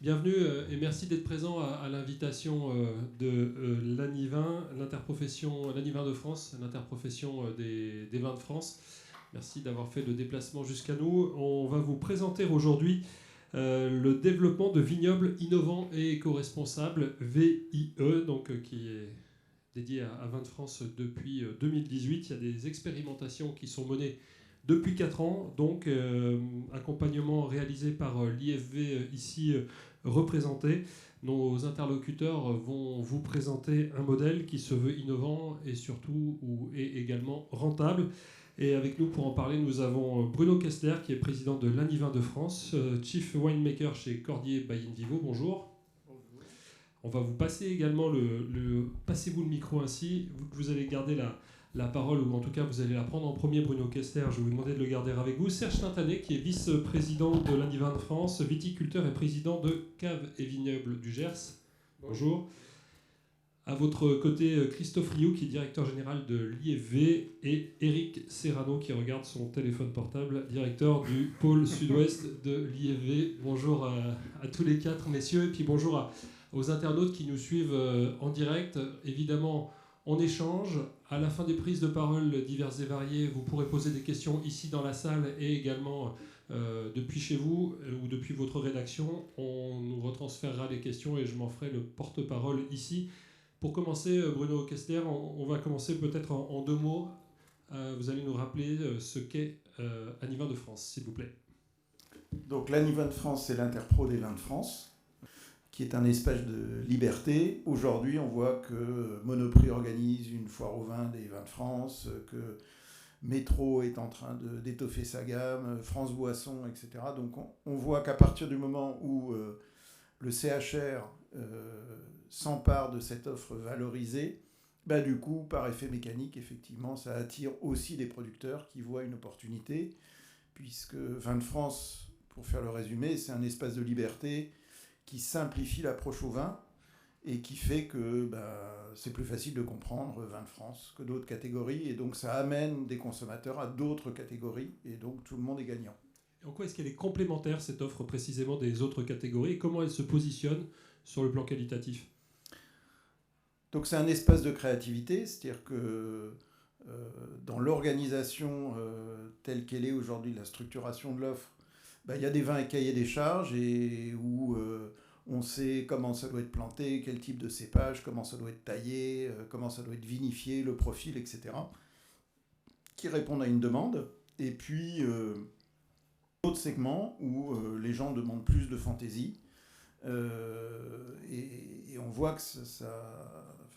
Bienvenue et merci d'être présent à l'invitation de l'ANIVIN, l'ANIVIN de France, l'interprofession des vins de France. Merci d'avoir fait le déplacement jusqu'à nous. On va vous présenter aujourd'hui le développement de vignobles innovants et éco-responsables, VIE, qui est dédié à Vins de France depuis 2018. Il y a des expérimentations qui sont menées depuis 4 ans, donc accompagnement réalisé par l'IFV ici représenté. Nos interlocuteurs vont vous présenter un modèle qui se veut innovant et surtout est également rentable. Et avec nous pour en parler, nous avons Bruno Kessler qui est président de l'ANIVIN de France, Chief Winemaker chez Cordier by InVivo. Bonjour. On va vous passer également passez-vous le micro ainsi, vous allez garder la parole, ou en tout cas vous allez la prendre en premier, Bruno Kessler, je vais vous demander de le garder avec vous. Serge Tintanet, qui est vice-président de l'ANIVIN de France, viticulteur et président de Caves et Vignobles du Gers. Bonjour. À votre côté, Christophe Rioux, qui est directeur général de l'IFV, et Eric Serrano, qui regarde son téléphone portable, directeur du pôle sud-ouest de l'IFV. Bonjour à tous les 4 messieurs, et puis bonjour aux internautes qui nous suivent en direct. Évidemment, on échange. À la fin des prises de parole diverses et variées, vous pourrez poser des questions ici dans la salle et également depuis chez vous ou depuis votre rédaction. On nous retransférera les questions et je m'en ferai le porte-parole ici. Pour commencer, Bruno Kessler, on va commencer peut-être en 2 mots. Vous allez nous rappeler ce qu'est ANIVIN de France, s'il vous plaît. Donc l'ANIVIN de France, c'est l'Interpro des vins de France, qui est un espace de liberté. Aujourd'hui, on voit que Monoprix organise une foire au vin des vins de France, que Métro est en train d'étoffer sa gamme, France Boisson, etc. Donc on voit qu'à partir du moment où le CHR s'empare de cette offre valorisée, du coup, par effet mécanique, effectivement, ça attire aussi des producteurs qui voient une opportunité, puisque Vins de France, pour faire le résumé, c'est un espace de liberté qui simplifie l'approche au vin et qui fait que c'est plus facile de comprendre Vins de France que d'autres catégories. Et donc ça amène des consommateurs à d'autres catégories et donc tout le monde est gagnant. En quoi est-ce qu'elle est complémentaire, cette offre précisément des autres catégories, et comment elle se positionne sur le plan qualitatif ? Donc c'est un espace de créativité, c'est-à-dire que dans l'organisation telle qu'elle est aujourd'hui, la structuration de l'offre, il y a des vins et cahiers des charges et où on sait comment ça doit être planté, quel type de cépage, comment ça doit être taillé, comment ça doit être vinifié, le profil, etc. qui répondent à une demande. Et puis, d'autres segments où les gens demandent plus de fantaisie. Et on voit que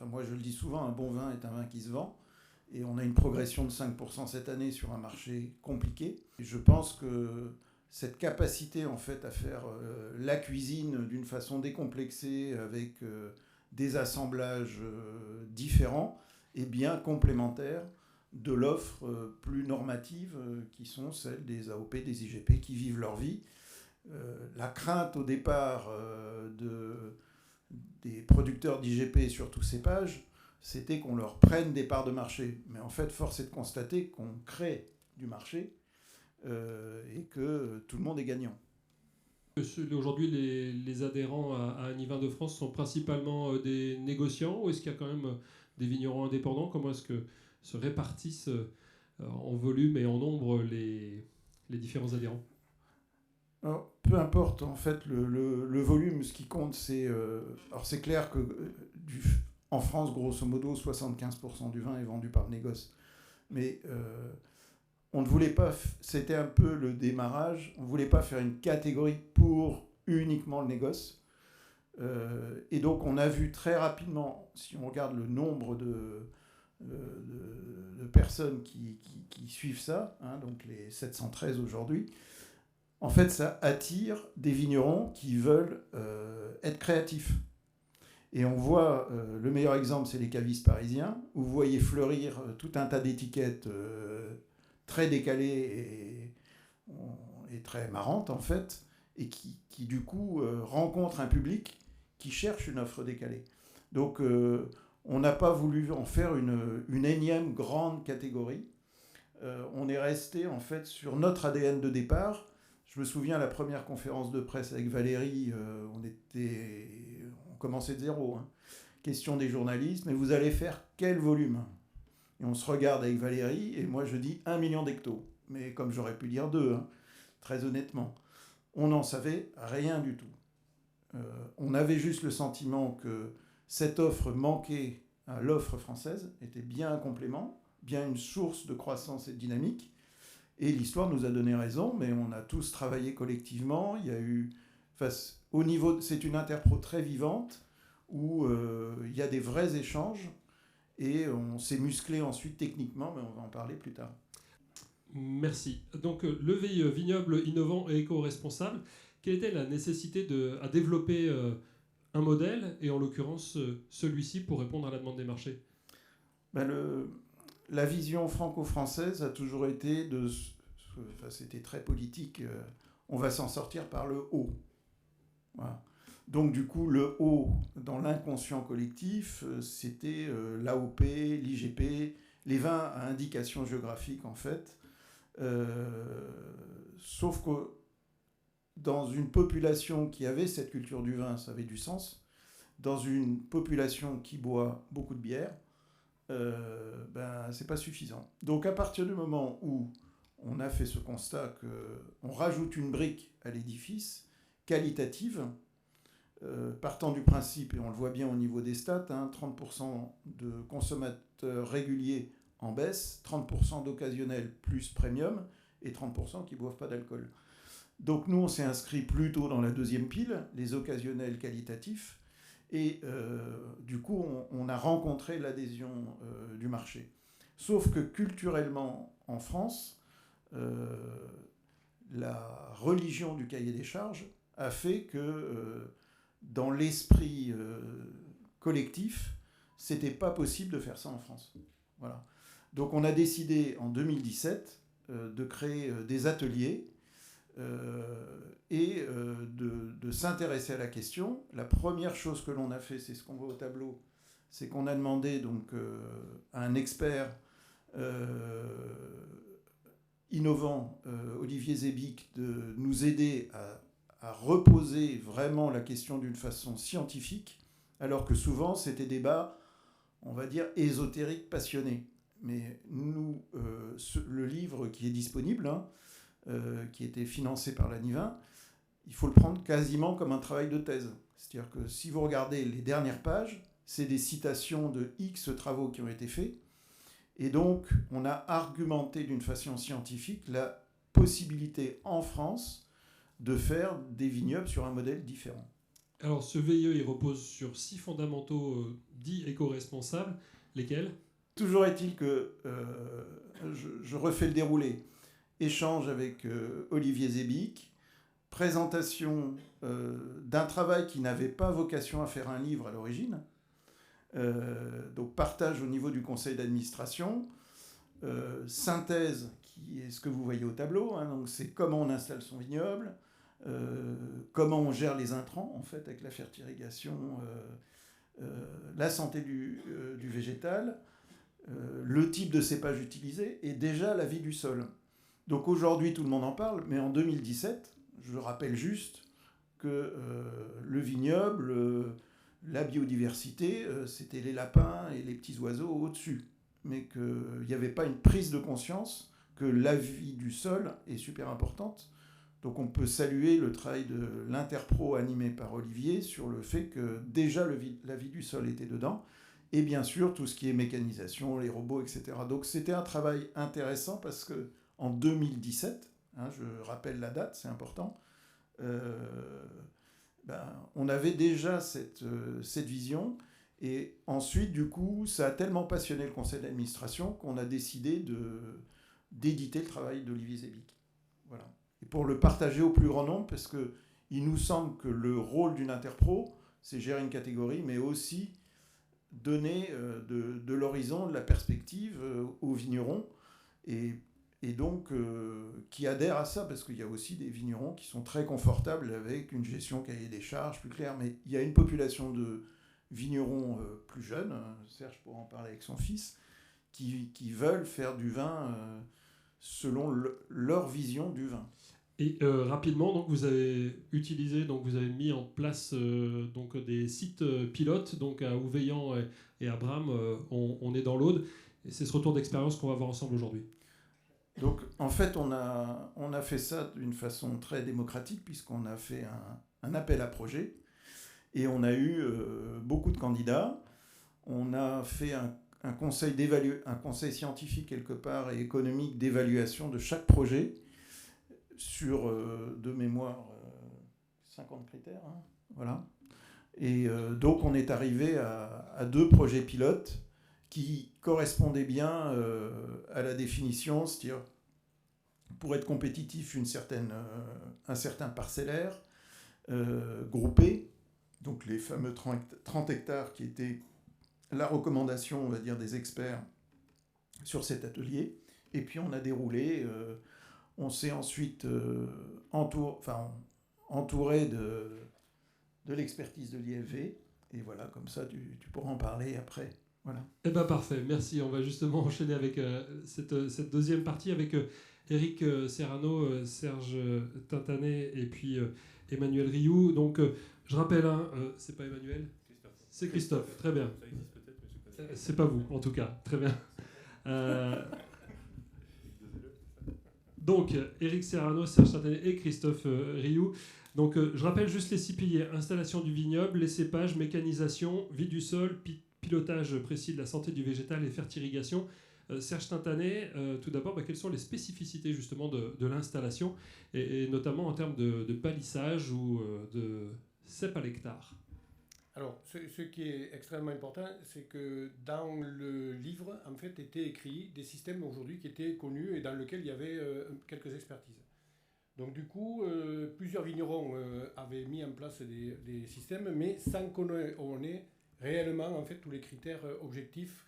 moi je le dis souvent, un bon vin est un vin qui se vend. Et on a une progression de 5% cette année sur un marché compliqué. Et je pense que cette capacité en fait à faire la cuisine d'une façon décomplexée avec des assemblages différents est bien complémentaire de l'offre plus normative qui sont celles des AOP, des IGP qui vivent leur vie. La crainte au départ des producteurs d'IGP sur tous ces pages, c'était qu'on leur prenne des parts de marché. Mais en fait, force est de constater qu'on crée du marché et que tout le monde est gagnant. Aujourd'hui, les adhérents à ANIVIN de France sont principalement des négociants, ou est-ce qu'il y a quand même des vignerons indépendants ? Comment est-ce que se répartissent en volume et en nombre les différents adhérents ? Alors, peu importe, en fait, le volume, ce qui compte, c'est... alors, c'est clair que en France, grosso modo, 75% du vin est vendu par le négoce. Mais on ne voulait pas... C'était un peu le démarrage. On ne voulait pas faire une catégorie pour uniquement le négoce. Et donc, on a vu très rapidement, si on regarde le nombre de personnes qui suivent ça, donc les 713 aujourd'hui, en fait, ça attire des vignerons qui veulent être créatifs. Et on voit, le meilleur exemple, c'est les cavistes parisiens, où vous voyez fleurir tout un tas d'étiquettes très décalées et très marrantes, en fait, et qui du coup, rencontrent un public qui cherche une offre décalée. Donc, on n'a pas voulu en faire une énième grande catégorie. On est resté, en fait, sur notre ADN de départ. Je me souviens, la première conférence de presse avec Valérie, on on commençait de zéro. Hein. Question des journalistes, mais vous allez faire quel volume? Et on se regarde avec Valérie, et moi je dis 1 million d'hectos. Mais comme j'aurais pu dire 2, hein, très honnêtement. On n'en savait rien du tout. On avait juste le sentiment que cette offre manquait à l'offre française, était bien un complément, bien une source de croissance et de dynamique. Et l'histoire nous a donné raison, mais on a tous travaillé collectivement. Il y a eu, au niveau, c'est une interpro très vivante où il y a des vrais échanges et on s'est musclé ensuite techniquement, mais on va en parler plus tard. Merci. Donc, le VIE, vignoble innovant et éco-responsable, quelle était la nécessité à développer un modèle, et en l'occurrence celui-ci, pour répondre à la demande des marchés? La vision franco-française a toujours été c'était très politique, on va s'en sortir par le haut. Voilà. Donc du coup, le haut, dans l'inconscient collectif, c'était l'AOP, l'IGP, les vins à indication géographique en fait. Sauf que dans une population qui avait cette culture du vin, ça avait du sens. Dans une population qui boit beaucoup de bière, c'est pas suffisant. Donc à partir du moment où on a fait ce constat qu'on rajoute une brique à l'édifice, qualitative, partant du principe, et on le voit bien au niveau des stats, 30% de consommateurs réguliers en baisse, 30% d'occasionnels plus premium, et 30% qui ne boivent pas d'alcool. Donc nous, on s'est inscrit plutôt dans la deuxième pile, les occasionnels qualitatifs, et du coup, on a rencontré l'adhésion du marché. Sauf que culturellement, en France, la religion du cahier des charges a fait que dans l'esprit collectif, c'était pas possible de faire ça en France. Voilà. Donc on a décidé en 2017 de créer des ateliers et de s'intéresser à la question. La première chose que l'on a fait, c'est ce qu'on voit au tableau, c'est qu'on a demandé donc à un expert innovant, Olivier Zébic, de nous aider à reposer vraiment la question d'une façon scientifique, alors que souvent c'était des débats, on va dire, ésotériques, passionnés. Mais nous, le livre qui est disponible, qui était financé par l'ANIVIN, il faut le prendre quasiment comme un travail de thèse. C'est-à-dire que si vous regardez les dernières pages, c'est des citations de X travaux qui ont été faits. Et donc, on a argumenté d'une façon scientifique la possibilité en France de faire des vignobles sur un modèle différent. Alors, ce VIE, il repose sur 6 fondamentaux dits éco-responsables. Lesquels? Toujours est-il que je refais le déroulé. Échange avec Olivier Zébic, présentation d'un travail qui n'avait pas vocation à faire un livre à l'origine, donc partage au niveau du conseil d'administration, synthèse qui est ce que vous voyez au tableau, donc c'est comment on installe son vignoble, comment on gère les intrants en fait avec la fertirrigation, la santé du végétal, le type de cépage utilisé et déjà la vie du sol. Donc aujourd'hui, tout le monde en parle, mais en 2017, je rappelle juste que le vignoble, la biodiversité, c'était les lapins et les petits oiseaux au-dessus. Mais qu'il n'y avait pas une prise de conscience que la vie du sol est super importante. Donc on peut saluer le travail de l'interpro animé par Olivier sur le fait que déjà la vie du sol était dedans. Et bien sûr, tout ce qui est mécanisation, les robots, etc. Donc c'était un travail intéressant parce que en 2017, je rappelle la date, c'est important, on avait déjà cette vision. Et ensuite, du coup, ça a tellement passionné le conseil d'administration qu'on a décidé d'éditer le travail d'Olivier Zébic. Voilà. Et pour le partager au plus grand nombre, parce qu'il nous semble que le rôle d'une interpro, c'est gérer une catégorie, mais aussi donner de l'horizon, de la perspective aux vignerons. Et donc, qui adhèrent à ça, parce qu'il y a aussi des vignerons qui sont très confortables avec une gestion cahier des charges plus claire. Mais il y a une population de vignerons plus jeunes, Serge pourra en parler avec son fils, qui veulent faire du vin selon leur vision du vin. Et rapidement, donc, vous avez mis en place donc, des sites pilotes, donc à Ouveillan et à Bram, on est dans l'Aude. Et c'est ce retour d'expérience qu'on va voir ensemble aujourd'hui. Donc, en fait, on a fait ça d'une façon très démocratique, puisqu'on a fait un appel à projet. Et on a eu beaucoup de candidats. On a fait un conseil scientifique quelque part et économique d'évaluation de chaque projet sur, de mémoire, 50 critères. Hein, voilà. Et donc, on est arrivé à 2 projets pilotes qui correspondaient bien à la définition, c'est-à-dire pour être compétitif, un certain parcellaire groupé, donc les fameux 30 hectares qui étaient la recommandation, on va dire, des experts sur cet atelier. Et puis on a déroulé, on s'est ensuite entouré de l'expertise de l'IFV. Et voilà, comme ça, tu pourras en parler après. Voilà. Eh bien, parfait, merci. On va justement enchaîner avec cette deuxième partie avec Éric Serrano, Serge Tintanet et puis Emmanuel Rioux. Donc, je rappelle, c'est pas Emmanuel, c'est Christophe. Très bien. Ça existe peut-être, mais je connais. C'est pas vous, en tout cas. Très bien. Donc, Éric Serrano, Serge Tintanet et Christophe Rioux. Donc, je rappelle juste les 6 piliers. Installation du vignoble, les cépages, mécanisation, vie du sol, pilotage précis de la santé du végétal et fertirrigation. Serge Tintanet, tout d'abord, quelles sont les spécificités justement de l'installation et notamment en termes de palissage ou de cep à l'hectare? Alors, ce qui est extrêmement important, c'est que dans le livre, en fait, étaient écrits des systèmes aujourd'hui qui étaient connus et dans lesquels il y avait quelques expertises. Donc du coup, plusieurs vignerons avaient mis en place des systèmes, mais sans qu'on ait réellement en fait tous les critères objectifs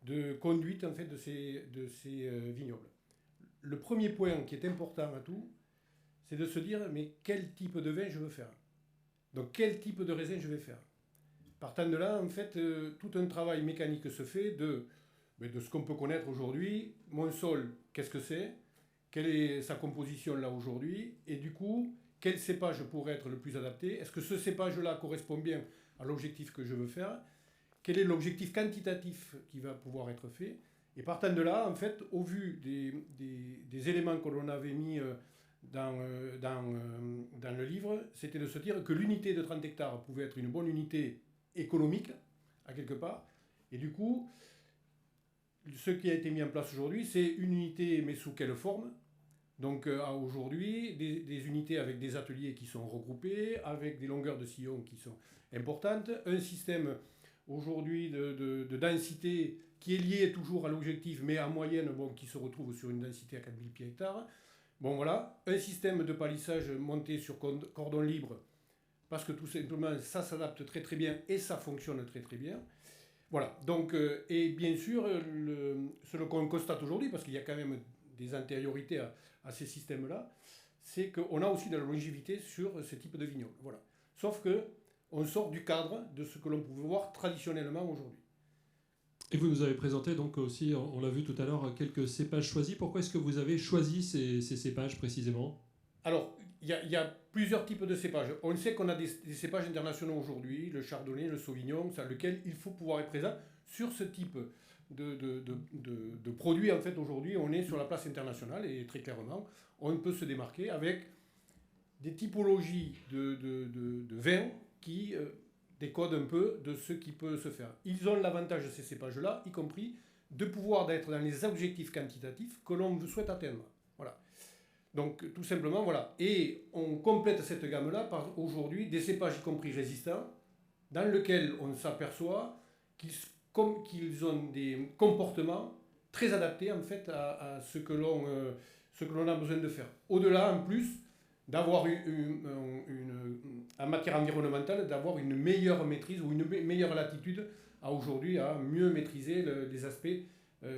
de conduite en fait de ces vignobles. Le premier point qui est important à tout, c'est de se dire mais quel type de vin je veux faire. Donc quel type de raisin je vais faire. Partant de là, en fait, tout un travail mécanique se fait de ce qu'on peut connaître aujourd'hui. Mon sol, qu'est-ce que c'est? Quelle est sa composition là aujourd'hui? Et du coup, quel cépage pourrait être le plus adapté? Est-ce que ce cépage-là correspond bien à l'objectif que je veux faire? Quel est l'objectif quantitatif qui va pouvoir être fait? Et partant de là, en fait, au vu des éléments que l'on avait mis dans le livre, c'était de se dire que l'unité de 30 hectares pouvait être une bonne unité économique, à quelque part. Et du coup, ce qui a été mis en place aujourd'hui, c'est une unité, mais sous quelle forme? Donc aujourd'hui, des unités avec des ateliers qui sont regroupés, avec des longueurs de sillons qui sont importantes, un système aujourd'hui de densité qui est lié toujours à l'objectif, mais en moyenne, qui se retrouve sur une densité à 4000 pieds hectares. Bon voilà, un système de palissage monté sur cordon libre, parce que tout simplement, ça s'adapte très très bien et ça fonctionne très très bien. Voilà, donc, et bien sûr, ce qu'on constate aujourd'hui, parce qu'il y a quand même des antériorités à ces systèmes-là, c'est qu'on a aussi de la longévité sur ce type de vignoble. Voilà. Sauf qu'on sort du cadre de ce que l'on pouvait voir traditionnellement aujourd'hui. Et vous nous avez présenté donc aussi, on l'a vu tout à l'heure, quelques cépages choisis. Pourquoi est-ce que vous avez choisi ces cépages précisément? Alors, il y a plusieurs types de cépages. On sait qu'on a des cépages internationaux aujourd'hui, le chardonnay, le sauvignon, sur lequel il faut pouvoir être présent sur ce type de produits. En fait, aujourd'hui, on est sur la place internationale et très clairement, on peut se démarquer avec des typologies de vins qui décodent un peu de ce qui peut se faire. Ils ont l'avantage de ces cépages-là, y compris de pouvoir être dans les objectifs quantitatifs que l'on souhaite atteindre. Voilà. Donc, tout simplement, voilà. Et on complète cette gamme-là par, aujourd'hui, des cépages y compris résistants, dans lesquels on s'aperçoit qu'ils ont des comportements très adaptés, en fait, à ce que l'on a besoin de faire. Au-delà, en plus, d'avoir en matière environnementale, d'avoir une meilleure maîtrise ou une meilleure latitude à aujourd'hui à mieux maîtriser les aspects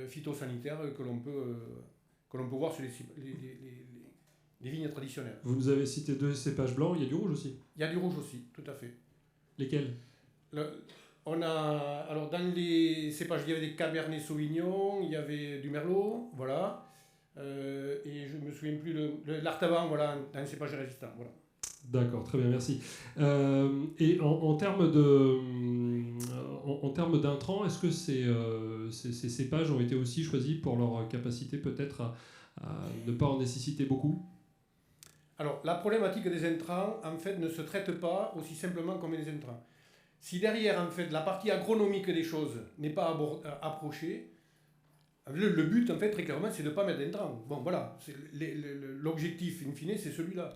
phytosanitaires que l'on peut voir sur les vignes traditionnelles. Vous nous avez cité 2 cépages blancs, il y a du rouge aussi? Il y a du rouge aussi, tout à fait. Lesquels? Alors dans les cépages, il y avait des Cabernet Sauvignon, il y avait du Merlot, voilà. et je ne me souviens plus, l'artaban, voilà, un cépage résistant. Voilà. D'accord, très bien, merci. Et en termes d'intrants, est-ce que ces cépages ont été aussi choisis pour leur capacité peut-être à ne pas en nécessiter beaucoup ? Alors, la problématique des intrants, en fait, ne se traite pas aussi simplement comme des intrants. Si derrière, en fait, la partie agronomique des choses n'est pas approchée, le but, en fait, très clairement, c'est de ne pas mettre d'intrants. Bon, voilà, l'objectif, in fine, c'est celui-là.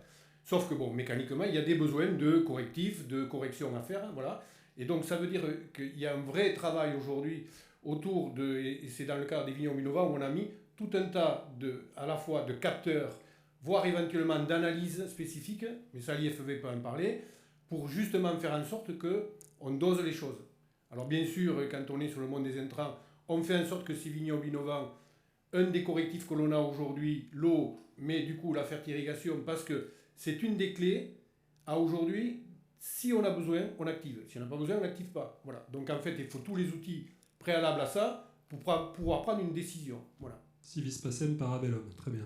Sauf que, bon, mécaniquement, il y a des besoins de correctifs, de corrections à faire, voilà. Et donc, ça veut dire qu'il y a un vrai travail aujourd'hui autour de, et c'est dans le cadre des vignobles innovants, où on a mis tout un tas à la fois de capteurs, voire éventuellement d'analyses spécifiques, mais ça l'IFV peut en parler, pour justement faire en sorte qu'on dose les choses. Alors bien sûr, quand on est sur le monde des intrants, on fait en sorte que ces vignobles innovants, un des correctifs que l'on a aujourd'hui, l'eau, mais du coup la fertirrigation, parce que c'est une des clés à aujourd'hui, si on a besoin, on active. Si on n'a pas besoin, on n'active pas. Voilà. Donc en fait, il faut tous les outils préalables à ça pour pouvoir prendre une décision. Voilà. Si vis pacem parabellum, très bien.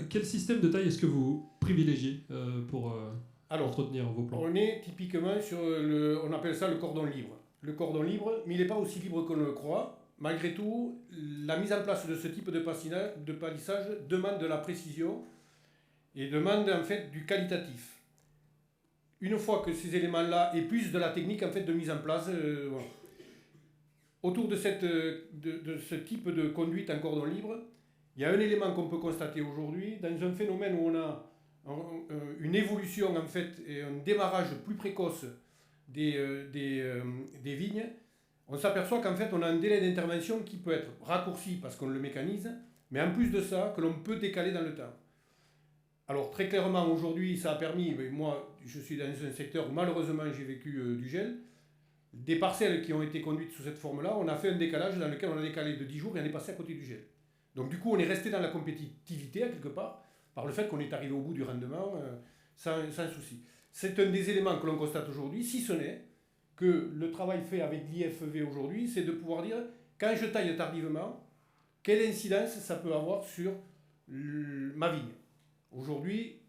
Quel système de taille est-ce que vous privilégiez pour entretenir vos plants ? On est typiquement sur on appelle ça le cordon libre. Le cordon libre, mais il n'est pas aussi libre qu'on le croit. Malgré tout, la mise en place de ce type de palissage demande de la précision et demande en fait du qualitatif. Une fois que ces éléments-là, et plus de la technique en fait de mise en place, voilà. Autour de ce type de conduite en cordon libre, il y a un élément qu'on peut constater aujourd'hui, dans un phénomène où on a une évolution en fait et un démarrage plus précoce des vignes, on s'aperçoit qu'en fait on a un délai d'intervention qui peut être raccourci parce qu'on le mécanise, mais en plus de ça, que l'on peut décaler dans le temps. Alors très clairement aujourd'hui, ça a permis, moi je suis dans un secteur où malheureusement j'ai vécu du gel, des parcelles qui ont été conduites sous cette forme-là, on a fait un décalage dans lequel on a décalé de 10 jours et on est passé à côté du gel. Donc du coup on est resté dans la compétitivité à quelque part, par le fait qu'on est arrivé au bout du rendement sans souci. C'est un des éléments que l'on constate aujourd'hui, si ce n'est que le travail fait avec l'IFV aujourd'hui, c'est de pouvoir dire, quand je taille tardivement, quelle incidence ça peut avoir sur ma vigne. Aujourd'hui,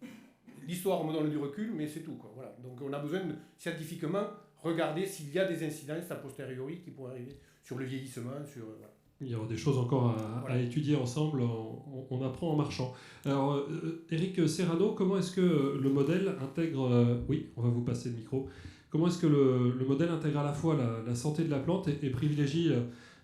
l'histoire me donne du recul, mais c'est tout, quoi. Voilà. Donc on a besoin de scientifiquement regarder s'il y a des incidences a posteriori qui pourraient arriver sur le vieillissement, sur... Voilà. Il y aura des choses encore à étudier ensemble, on apprend en marchant. Alors, Éric Serrano, comment est-ce que le modèle intègre... oui, on va vous passer le micro. Comment est-ce que le modèle intègre à la fois la santé de la plante et privilégie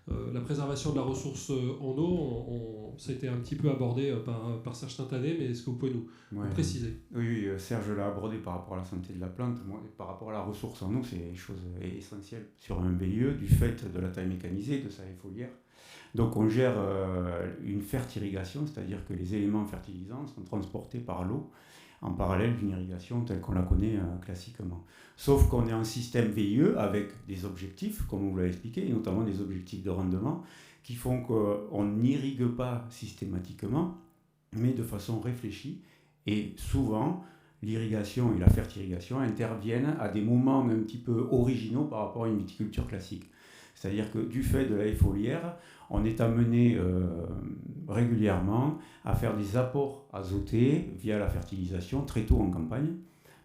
la préservation de la ressource en eau? Ça a été un petit peu abordé par Serge Tintanet, mais est-ce que vous pouvez nous préciser? Oui, Serge l'a abordé par rapport à la santé de la plante. Moi, par rapport à la ressource en eau, c'est une chose essentielle sur un VIE, du fait de la taille mécanisée, de sa foliaire. Donc on gère une fertirrigation, c'est-à-dire que les éléments fertilisants sont transportés par l'eau en parallèle d'une irrigation telle qu'on la connaît classiquement. Sauf qu'on est en système VIE avec des objectifs, comme on vous l'a expliqué, et notamment des objectifs de rendement, qui font qu'on n'irrigue pas systématiquement, mais de façon réfléchie. Et souvent, l'irrigation et la fertirigation interviennent à des moments un petit peu originaux par rapport à une viticulture classique. C'est-à-dire que du fait de la foliaire, on est amené régulièrement à faire des apports azotés via la fertilisation très tôt en campagne.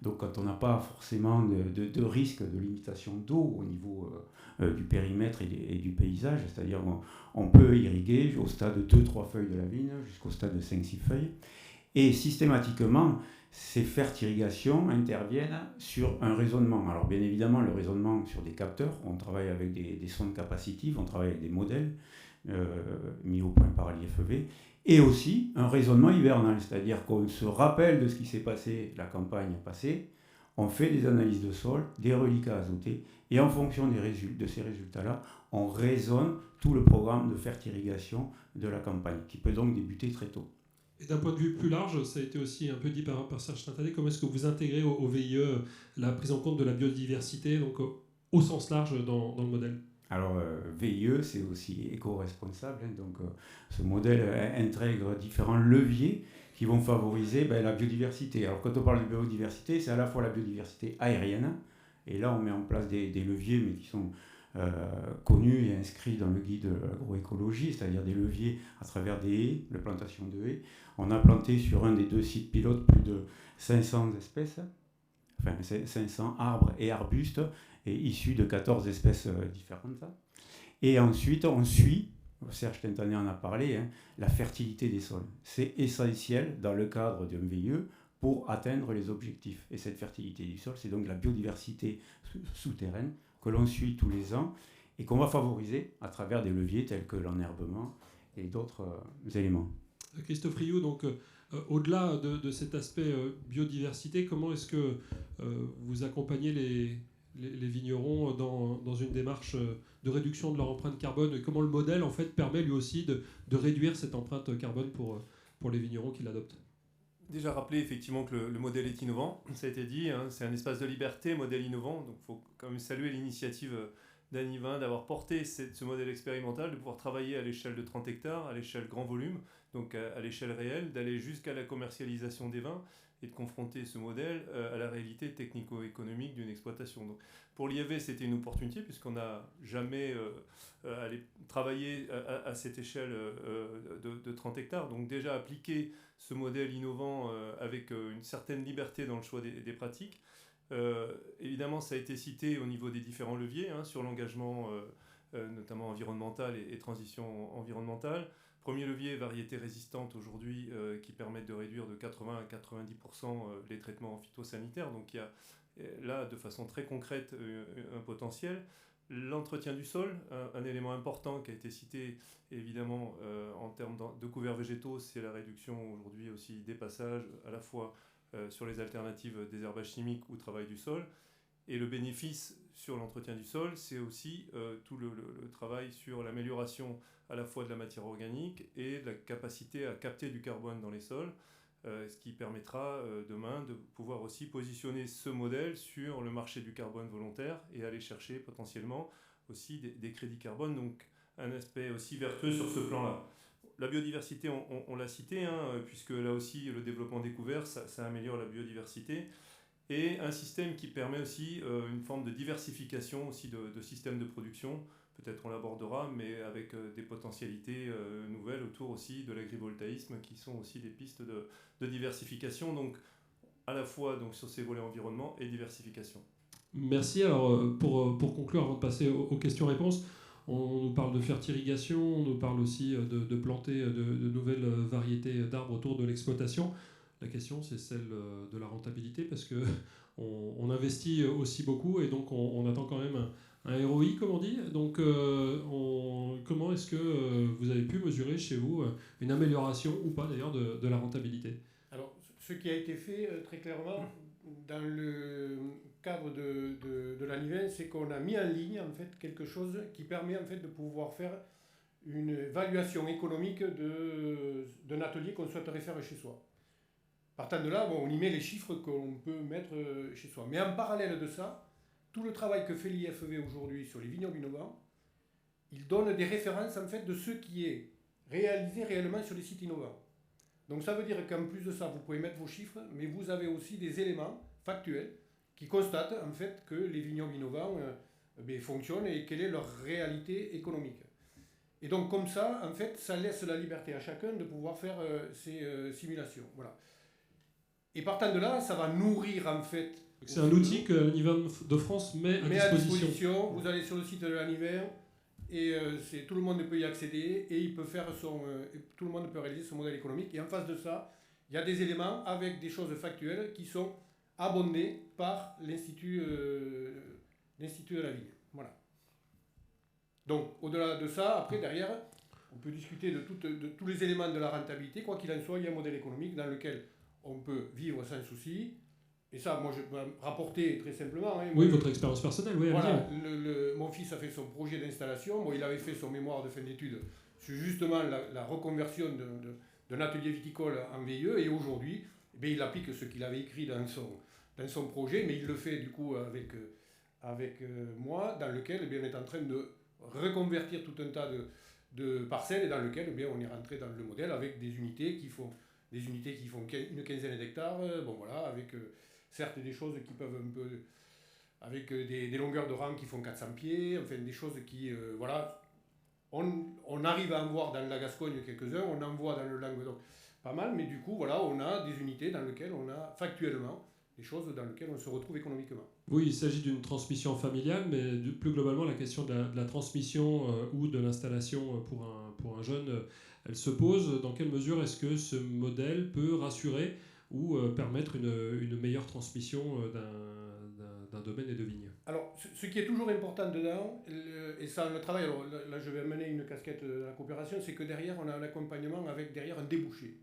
Donc quand on n'a pas forcément de risque de limitation d'eau au niveau du périmètre et du paysage, c'est-à-dire on peut irriguer au stade de 2-3 feuilles de la vigne jusqu'au stade de 5-6 feuilles. Et systématiquement, ces fertirrigations interviennent sur un raisonnement. Alors bien évidemment, le raisonnement sur des capteurs, on travaille avec des sondes capacitives, on travaille avec des modèles mis au point par l'IFV, et aussi un raisonnement hivernal, c'est-à-dire qu'on se rappelle de ce qui s'est passé la campagne passée, on fait des analyses de sol, des reliquats azotés, et en fonction de ces résultats-là, on raisonne tout le programme de fertirrigation de la campagne, qui peut donc débuter très tôt. Et d'un point de vue plus large, ça a été aussi un peu dit par Serge Tintanet, comment est-ce que vous intégrez au VIE la prise en compte de la biodiversité, donc au sens large dans le modèle? Alors, VIE, c'est aussi éco-responsable, donc ce modèle intègre différents leviers qui vont favoriser la biodiversité. Alors, quand on parle de biodiversité, c'est à la fois la biodiversité aérienne, et là, on met en place des leviers, mais qui sont connus et inscrits dans le guide de l'agroécologie, c'est-à-dire des leviers à travers des haies, la plantation de haies. On a planté sur un des 2 sites pilotes plus de 500 espèces, enfin 500 arbres et arbustes, et issus de 14 espèces différentes. Et ensuite, on suit, Serge Tintanet en a parlé, la fertilité des sols. C'est essentiel dans le cadre d'un VIE pour atteindre les objectifs. Et cette fertilité du sol, c'est donc la biodiversité souterraine que l'on suit tous les ans et qu'on va favoriser à travers des leviers tels que l'enherbement et d'autres éléments. Christophe Rioux, donc au-delà de cet aspect biodiversité, comment est-ce que vous accompagnez les vignerons dans une démarche de réduction de leur empreinte carbone, et comment le modèle en fait permet lui aussi de réduire cette empreinte carbone pour les vignerons qui l'adoptent? Déjà rappeler effectivement que le modèle est innovant, ça a été dit, c'est un espace de liberté, modèle innovant, donc il faut quand même saluer l'initiative d'Annivin d'avoir porté ce modèle expérimental, de pouvoir travailler à l'échelle de 30 hectares, à l'échelle grand volume, donc à l'échelle réelle, d'aller jusqu'à la commercialisation des vins et de confronter ce modèle à la réalité technico-économique d'une exploitation. Donc, pour l'IAV, c'était une opportunité puisqu'on n'a jamais allé travailler à cette échelle de 30 hectares. Donc déjà appliquer ce modèle innovant avec une certaine liberté dans le choix des pratiques. Évidemment, ça a été cité au niveau des différents leviers sur l'engagement notamment environnemental et transition environnementale. Premier levier, variétés résistantes aujourd'hui qui permettent de réduire de 80 à 90% les traitements phytosanitaires. Donc il y a là, de façon très concrète, un potentiel. L'entretien du sol, un élément important qui a été cité évidemment en termes de couverts végétaux, c'est la réduction aujourd'hui aussi des passages à la fois sur les alternatives des herbages chimiques ou travail du sol. Et le bénéfice sur l'entretien du sol, c'est aussi tout le travail sur l'amélioration à la fois de la matière organique et de la capacité à capter du carbone dans les sols, ce qui permettra demain de pouvoir aussi positionner ce modèle sur le marché du carbone volontaire et aller chercher potentiellement aussi des crédits carbone, donc un aspect aussi vertueux sur ce plan-là. La biodiversité, on l'a cité, puisque là aussi le développement découvert, ça améliore la biodiversité. Et un système qui permet aussi une forme de diversification aussi de systèmes de production. Peut-être on l'abordera, mais avec des potentialités nouvelles autour aussi de l'agrivoltaïsme qui sont aussi des pistes de diversification. Donc à la fois donc, sur ces volets environnement et diversification. Merci. Alors pour conclure, avant de passer aux questions-réponses, on nous parle de fertirrigation, on nous parle aussi de planter de nouvelles variétés d'arbres autour de l'exploitation. La question, c'est celle de la rentabilité, parce qu'on investit aussi beaucoup et donc on attend quand même un ROI, comme on dit. Donc, comment est-ce que vous avez pu mesurer chez vous une amélioration ou pas d'ailleurs de la rentabilité? Alors, ce qui a été fait très clairement dans le cadre de l'Annivin, c'est qu'on a mis en ligne en fait quelque chose qui permet en fait de pouvoir faire une évaluation économique d'un atelier qu'on souhaiterait faire chez soi. Partant de là, on y met les chiffres qu'on peut mettre chez soi. Mais en parallèle de ça, tout le travail que fait l'IFV aujourd'hui sur les vignobles innovants, il donne des références en fait de ce qui est réalisé réellement sur les sites innovants. Donc ça veut dire qu'en plus de ça, vous pouvez mettre vos chiffres, mais vous avez aussi des éléments factuels qui constatent en fait que les vignobles innovants fonctionnent et quelle est leur réalité économique. Et donc comme ça, en fait, ça laisse la liberté à chacun de pouvoir faire ces simulations. Voilà. Et partant de là, ça va nourrir en fait... C'est un outil que l'Annivin de France met à disposition. Vous allez sur le site de l'Annivin et tout le monde peut y accéder et il peut faire tout le monde peut réaliser son modèle économique. Et en face de ça, il y a des éléments avec des choses factuelles qui sont abondés par l'Institut de la Vigne. Voilà. Donc au-delà de ça, après derrière, on peut discuter de tous les éléments de la rentabilité. Quoi qu'il en soit, il y a un modèle économique dans lequel on peut vivre sans souci. Et ça, moi, je peux rapporter très simplement. Oui, votre expérience personnelle, oui. Voilà, mon fils a fait son projet d'installation. Bon, il avait fait son mémoire de fin d'études sur justement la reconversion d'un atelier viticole en VIE. Et aujourd'hui, il applique ce qu'il avait écrit dans son projet, mais il le fait du coup avec moi, dans lequel on est en train de reconvertir tout un tas de parcelles et dans lequel on est rentré dans le modèle avec des unités qui font une quinzaine d'hectares, avec certes des choses qui peuvent un peu avec des longueurs de rang qui font 400 pieds, enfin des choses qui, voilà, on arrive à en voir dans la Gascogne quelques-uns, on en voit dans le Languedoc pas mal, mais du coup, voilà, on a des unités dans lesquelles on a factuellement des choses dans lesquelles on se retrouve économiquement. Oui, il s'agit d'une transmission familiale, mais plus globalement, la question de la transmission ou de l'installation pour un jeune, elle se pose. Dans quelle mesure est-ce que ce modèle peut rassurer ou permettre une meilleure transmission d'un domaine et de vignes? Alors, ce qui est toujours important dedans, et ça, le travail, alors là je vais amener une casquette de la coopération, c'est que derrière, on a un accompagnement avec derrière un débouché.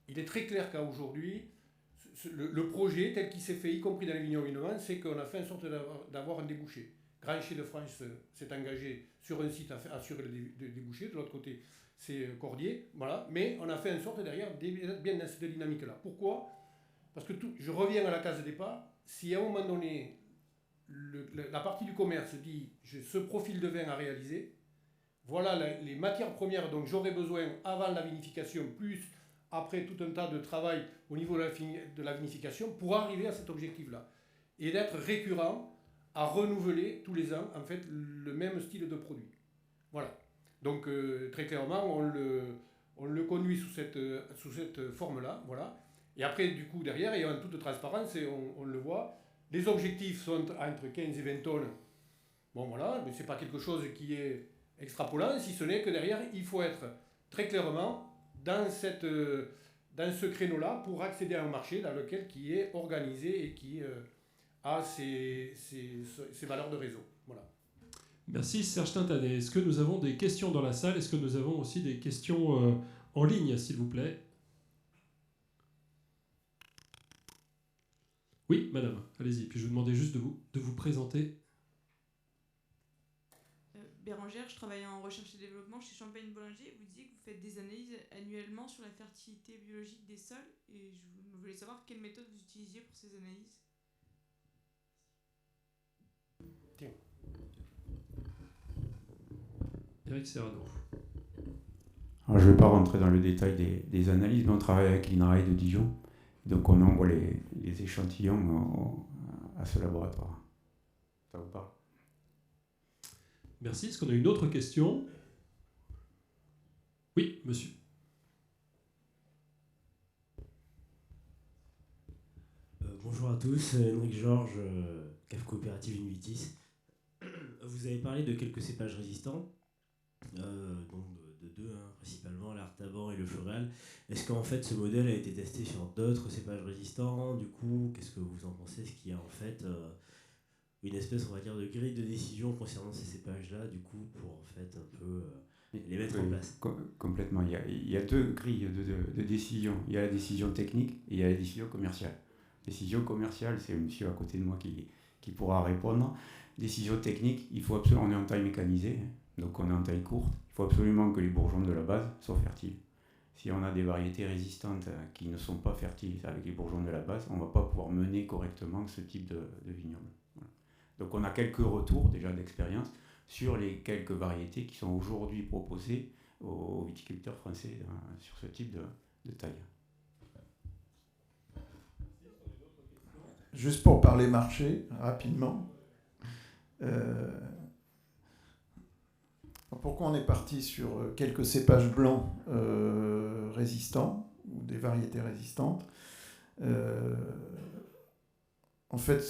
Il est très clair qu'aujourd'hui, le projet tel qu'il s'est fait, y compris dans les vignobles innovants, c'est qu'on a fait en sorte d'avoir un débouché. Grand Chez de France s'est engagé sur un site à assurer le débouché, de l'autre côté c'est Cordier, voilà. Mais on a fait en sorte derrière bien dans cette dynamique-là. Pourquoi? Parce que je reviens à la case de départ, si à un moment donné, la partie du commerce dit ce profil de vin à réaliser, voilà les matières premières dont j'aurais besoin avant la vinification, plus après tout un tas de travail au niveau de la vinification pour arriver à cet objectif-là. Et d'être récurrent à renouveler tous les ans en fait le même style de produit. Voilà. Donc très clairement, on le conduit sous cette forme-là. Voilà. Et après, du coup, derrière, et en toute transparence, et on le voit, les objectifs sont entre 15 et 20 tonnes. Bon voilà, mais ce n'est pas quelque chose qui est extrapolant, si ce n'est que derrière, il faut être très clairement dans ce créneau-là pour accéder à un marché dans lequel qui est organisé et qui a ses valeurs de réseau. Voilà. Merci Serge Tintanet. Est-ce que nous avons des questions dans la salle? Est-ce que nous avons aussi des questions en ligne, s'il vous plaît? Oui, madame, allez-y. Puis je vous demandais juste de vous présenter. Bérangère, je travaille en recherche et développement chez Champagne Boulanger. Vous disiez que vous faites des analyses annuellement sur la fertilité biologique des sols et je voulais savoir quelle méthode vous utilisiez pour ces analyses. Tiens. Eric Serrano. Alors, je ne vais pas rentrer dans le détail des analyses, mais on travaille avec l'INRAE de Dijon. Donc on envoie les échantillons à ce laboratoire. Ça vous parle? Merci. Est-ce qu'on a une autre question? Oui, monsieur. Bonjour à tous, Henrik Georges, CAF Coopérative Invitis. Vous avez parlé de quelques cépages résistants, donc de deux, principalement l'Artaban et le Floréal. Est-ce qu'en fait ce modèle a été testé sur d'autres cépages résistants? Du coup, qu'est-ce que vous en pensez? Est-ce qu'il y a en fait une espèce, on va dire, de grille de décision concernant ces cépages-là, du coup, pour en fait un peu les mettre en place? Complètement. Il y a deux grilles de décision. Il y a la décision technique et il y a la décision commerciale. Décision commerciale, c'est le monsieur à côté de moi qui pourra répondre. Décision technique, il faut absolument, on est en taille mécanisée, donc on est en taille courte. Il faut absolument que les bourgeons de la base soient fertiles. Si on a des variétés résistantes qui ne sont pas fertiles avec les bourgeons de la base, on ne va pas pouvoir mener correctement ce type de vignoble. Voilà. Donc on a quelques retours déjà d'expérience sur les quelques variétés qui sont aujourd'hui proposées aux viticulteurs français sur ce type de taille. Juste pour parler marché, rapidement. Pourquoi on est parti sur quelques cépages blancs résistants, ou des variétés résistantes? En fait,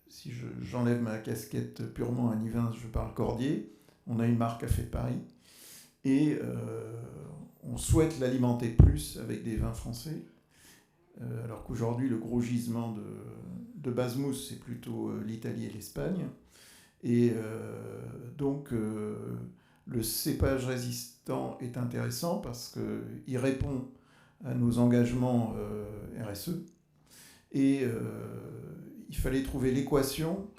si j'enlève ma casquette purement anivin, je parle Cordier, on a une marque à fait de Paris, et on souhaite l'alimenter plus avec des vins français. Alors qu'aujourd'hui, le gros gisement de base-mousse, c'est plutôt l'Italie et l'Espagne. Et donc, le cépage résistant est intéressant parce qu'il répond à nos engagements RSE. Et il fallait trouver l'équation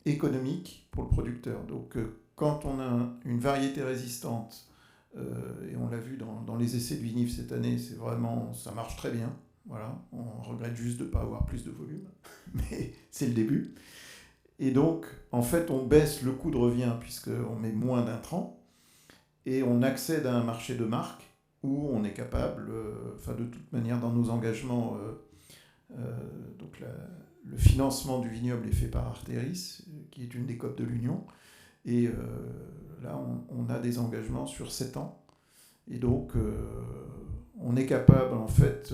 économique pour le producteur. Donc, quand on a une variété résistante, et on l'a vu dans les essais de vinif cette année, ça marche très bien. Voilà. On regrette juste de ne pas avoir plus de volume, mais c'est le début. Et donc, en fait, on baisse le coût de revient puisqu'on met moins d'intrants et on accède à un marché de marque où on est capable, de toute manière, dans nos engagements, donc le financement du vignoble est fait par Arteris, qui est une des COP de l'Union. Et là, on a des engagements sur 7 ans. Et donc, on est capable, en fait,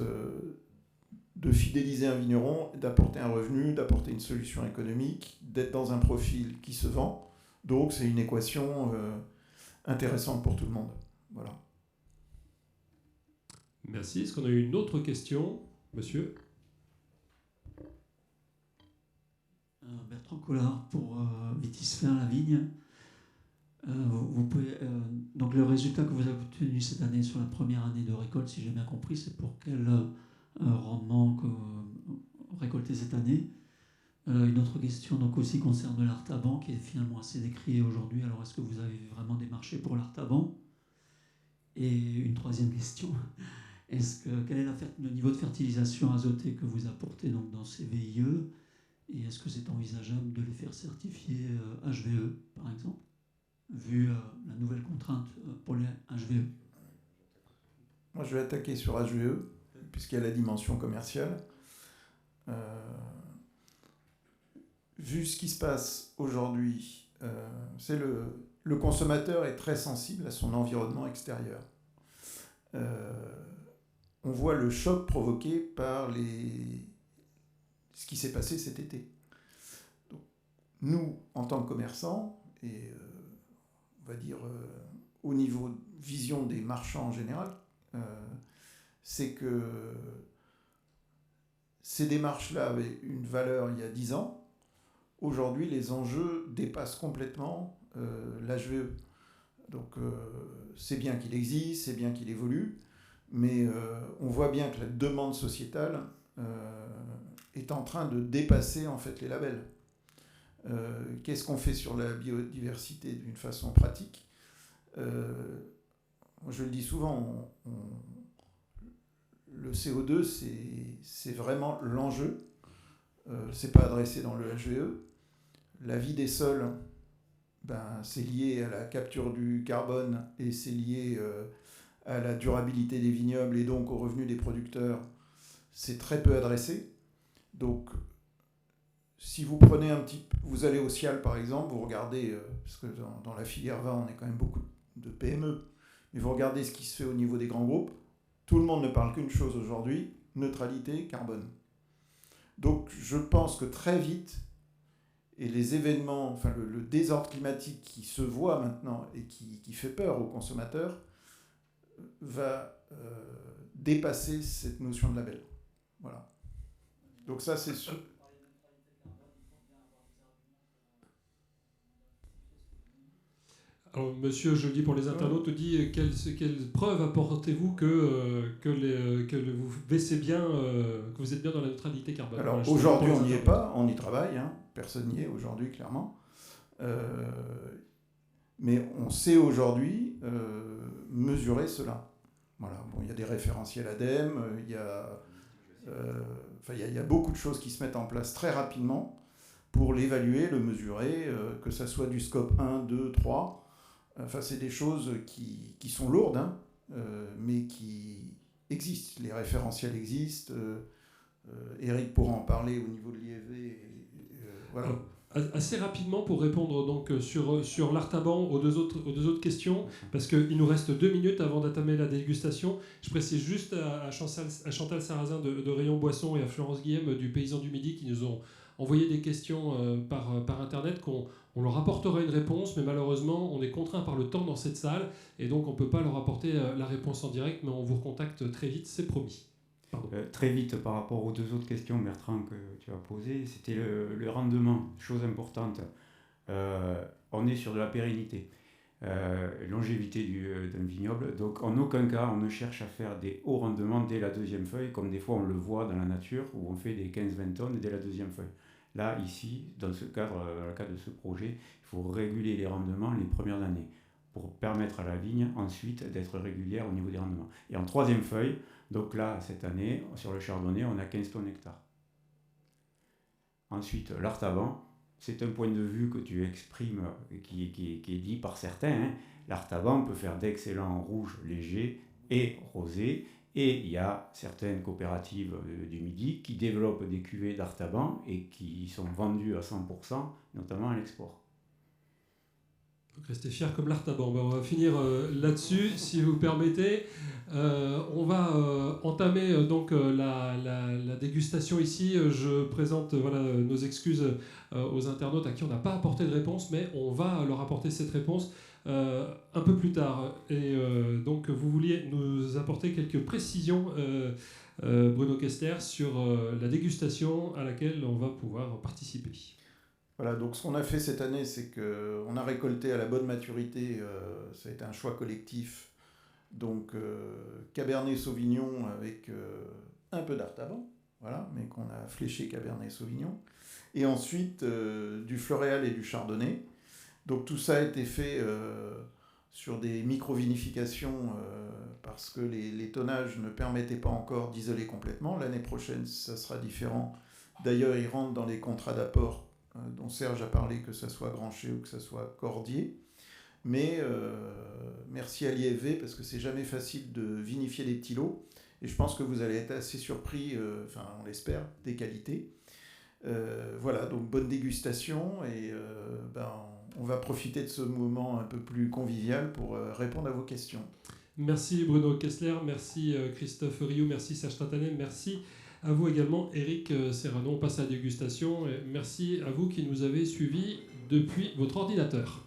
de fidéliser un vigneron, d'apporter un revenu, d'apporter une solution économique, d'être dans un profil qui se vend. Donc, c'est une équation intéressante pour tout le monde. Voilà. Merci. Est-ce qu'on a une autre question, monsieur? Bertrand Collard pour Vitisphère La Vigne. Vous pouvez, donc le résultat que vous avez obtenu cette année sur la première année de récolte, si j'ai bien compris, c'est pour quel rendement que vous récoltez cette année? Une autre question donc aussi concerne l'Artaban, qui est finalement assez décrié aujourd'hui. Alors est-ce que vous avez vraiment des marchés pour l'Artaban? Et une troisième question, quel est le niveau de fertilisation azotée que vous apportez donc dans ces VIE? Et est-ce que c'est envisageable de les faire certifier HVE, par exemple, vu la nouvelle contrainte pour les HVE? Moi, je vais attaquer sur HVE, puisqu'il y a la dimension commerciale. Vu ce qui se passe aujourd'hui, c'est le consommateur est très sensible à son environnement extérieur. On voit le choc provoqué par ce qui s'est passé cet été. Donc, nous, en tant que commerçants, et on va dire au niveau de vision des marchands en général, c'est que ces démarches-là avaient une valeur il y a 10 ans. Aujourd'hui, les enjeux dépassent complètement l'HVE. Donc, c'est bien qu'il existe, c'est bien qu'il évolue, mais on voit bien que la demande sociétale est en train de dépasser en fait les labels. Qu'est-ce qu'on fait sur la biodiversité d'une façon pratique? Je le dis souvent, le CO2, c'est vraiment l'enjeu. C'est pas adressé dans le HVE. La vie des sols, c'est lié à la capture du carbone et c'est lié à la durabilité des vignobles et donc au revenu des producteurs. C'est très peu adressé. Donc, si vous prenez vous allez au Cial par exemple, vous regardez, parce que dans la filière vin, on est quand même beaucoup de PME, mais vous regardez ce qui se fait au niveau des grands groupes, tout le monde ne parle qu'une chose aujourd'hui, neutralité carbone. Donc, je pense que très vite, et les événements, enfin le désordre climatique qui se voit maintenant et qui fait peur aux consommateurs, va dépasser cette notion de label. Voilà. Donc ça, c'est sûr. Alors, monsieur, je le dis pour les internautes, dit quelle preuve apportez-vous que vous baissez bien, que vous êtes bien dans la neutralité carbone? Alors voilà, aujourd'hui, on n'y est pas, on y travaille, hein. Personne n'y est aujourd'hui, clairement. Mais on sait aujourd'hui mesurer cela. Voilà. Bon, il y a des référentiels ADEME, il y a beaucoup de choses qui se mettent en place très rapidement pour l'évaluer, le mesurer, que ça soit du scope 1, 2, 3. Enfin, c'est des choses qui sont lourdes, hein, mais qui existent. Les référentiels existent. Eric pourra en parler au niveau de l'IFV. Voilà. Alors, assez rapidement pour répondre donc sur l'Artaban aux deux autres questions, parce qu'il nous reste 2 minutes avant d'entamer la dégustation. Je précise juste à Chantal Sarrazin de Rayon Boisson et à Florence Guillem du Paysan du Midi qui nous ont envoyé des questions par Internet on leur apportera une réponse, mais malheureusement, on est contraint par le temps dans cette salle, et donc on ne peut pas leur apporter la réponse en direct, mais on vous recontacte très vite, c'est promis. Très vite, par rapport aux 2 autres questions, Bertrand, que tu as posées, c'était le rendement, chose importante. On est sur de la pérennité, longévité d'un vignoble, donc en aucun cas on ne cherche à faire des hauts rendements dès la 2e feuille, comme des fois on le voit dans la nature, où on fait des 15-20 tonnes dès la 2e feuille. Là, ici, dans le cadre de ce projet, il faut réguler les rendements les premières années pour permettre à la vigne ensuite d'être régulière au niveau des rendements. Et en 3e feuille, donc là, cette année, sur le chardonnay, on a 15 tonnes hectares. Ensuite, l'Artaban, c'est un point de vue que tu exprimes, qui est dit par certains. Hein. L'Artaban peut faire d'excellents rouges légers et rosés, Et il y a certaines coopératives du Midi qui développent des cuvées d'Artaban et qui sont vendues à 100%, notamment à l'export. Donc restez fiers comme l'Artaban. On va finir là-dessus, si vous permettez. On va entamer donc la dégustation ici. Je présente nos excuses aux internautes à qui on n'a pas apporté de réponse, mais on va leur apporter cette réponse un peu plus tard. Et donc vous vouliez nous apporter quelques précisions, Bruno Kessler, sur la dégustation à laquelle on va pouvoir participer. Voilà, donc ce qu'on a fait cette année, c'est qu'on a récolté à la bonne maturité, ça a été un choix collectif, donc Cabernet Sauvignon avec un peu d'Artaban, voilà, mais qu'on a fléché Cabernet Sauvignon, et ensuite du Floréal et du Chardonnay. Donc tout ça a été fait sur des micro-vinifications parce que les tonnages ne permettaient pas encore d'isoler complètement. L'année prochaine, ça sera différent. D'ailleurs, ils rentrent dans les contrats d'apport dont Serge a parlé, que ce soit Grancher ou que ce soit Cordier. Mais merci à l'IFV, parce que c'est jamais facile de vinifier des petits lots. Et je pense que vous allez être assez surpris, on l'espère, des qualités. Voilà, donc bonne dégustation. Et on va profiter de ce moment un peu plus convivial pour répondre à vos questions. Merci Bruno Kessler, merci Christophe Rioux, merci Serge Tratanet, merci à vous également, Éric Serrano. On passe à la dégustation. Et merci à vous qui nous avez suivis depuis votre ordinateur.